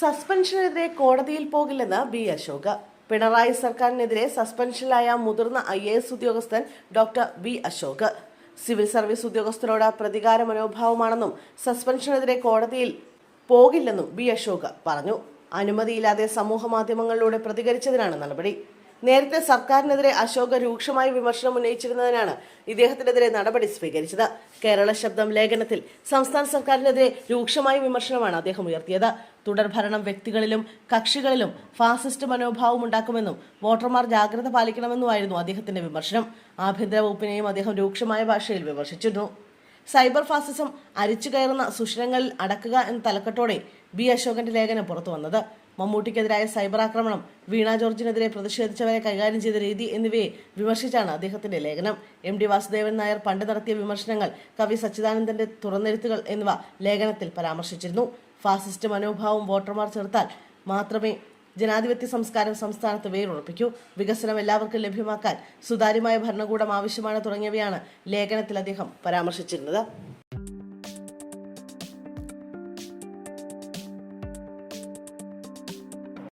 സസ്പെൻഷനെതിരെ കോടതിയിൽ പോകില്ലെന്ന് ബി അശോക്. പിണറായി സർക്കാരിനെതിരെ സസ്പെൻഷനിലായ മുതിർന്ന IAS ഉദ്യോഗസ്ഥൻ doctor B Ashok civil service ഉദ്യോഗസ്ഥരോട് പ്രതികാര മനോഭാവമാണെന്നും സസ്പെൻഷനെതിരെ കോടതിയിൽ പോകില്ലെന്നും ബി അശോക് പറഞ്ഞു. അനുമതിയില്ലാതെ സമൂഹ മാധ്യമങ്ങളിലൂടെ പ്രതികരിച്ചതിനാണ് നടപടി. നേരത്തെ സർക്കാരിനെതിരെ അശോക് രൂക്ഷമായ വിമർശനം ഉന്നയിച്ചിരുന്നതിനാണ് ഇദ്ദേഹത്തിനെതിരെ നടപടി സ്വീകരിച്ചത്. കേരള ശബ്ദം ലേഖനത്തിൽ സംസ്ഥാന സർക്കാരിനെതിരെ രൂക്ഷമായ വിമർശനമാണ് അദ്ദേഹം ഉയർത്തിയത്. തുടർഭരണം വ്യക്തികളിലും കക്ഷികളിലും ഫാസിസ്റ്റ് മനോഭാവം ഉണ്ടാക്കുമെന്നും വോട്ടർമാർ ജാഗ്രത പാലിക്കണമെന്നുമായിരുന്നു അദ്ദേഹത്തിന്റെ വിമർശനം. ആഭ്യന്തര വകുപ്പിനെയും അദ്ദേഹം രൂക്ഷമായ ഭാഷയിൽ വിമർശിച്ചിരുന്നു. സൈബർ ഫാസിസം അരിച്ചുകയറുന്ന സുഷിരങ്ങളിൽ അടക്കുക എന്ന തലക്കെട്ടോടെ ബി അശോകന്റെ ലേഖനം പുറത്തു വന്നത്. മമ്മൂട്ടിക്കെതിരായ സൈബർ ആക്രമണം, വീണ ജോർജിനെതിരെ പ്രതിഷേധിച്ചവരെ കൈകാര്യം ചെയ്ത രീതി എന്നിവയെ വിമർശിച്ചാണ് അദ്ദേഹത്തിന്റെ ലേഖനം. MD വാസുദേവൻ നായർ പണ്ട് നടത്തിയ വിമർശനങ്ങൾ, കവി സച്ചിദാനന്ദന്റെ തുറന്നെഴുത്തുകൾ എന്നിവ ലേഖനത്തിൽ പരാമർശിച്ചിരുന്നു. ഫാസിസ്റ്റ് മനോഭാവം വോട്ടർമാർ ചേർത്താൽ മാത്രമേ ജനാധിപത്യ സംസ്കാരം സംസ്ഥാനത്ത് വേരുറപ്പിക്കൂ. വികസനം എല്ലാവർക്കും ലഭ്യമാക്കാൻ സുതാര്യമായ ഭരണകൂടം ആവശ്യമാണ് തുടങ്ങിയവയാണ് ലേഖനത്തിൽ അദ്ദേഹം പരാമർശിച്ചിരുന്നത്.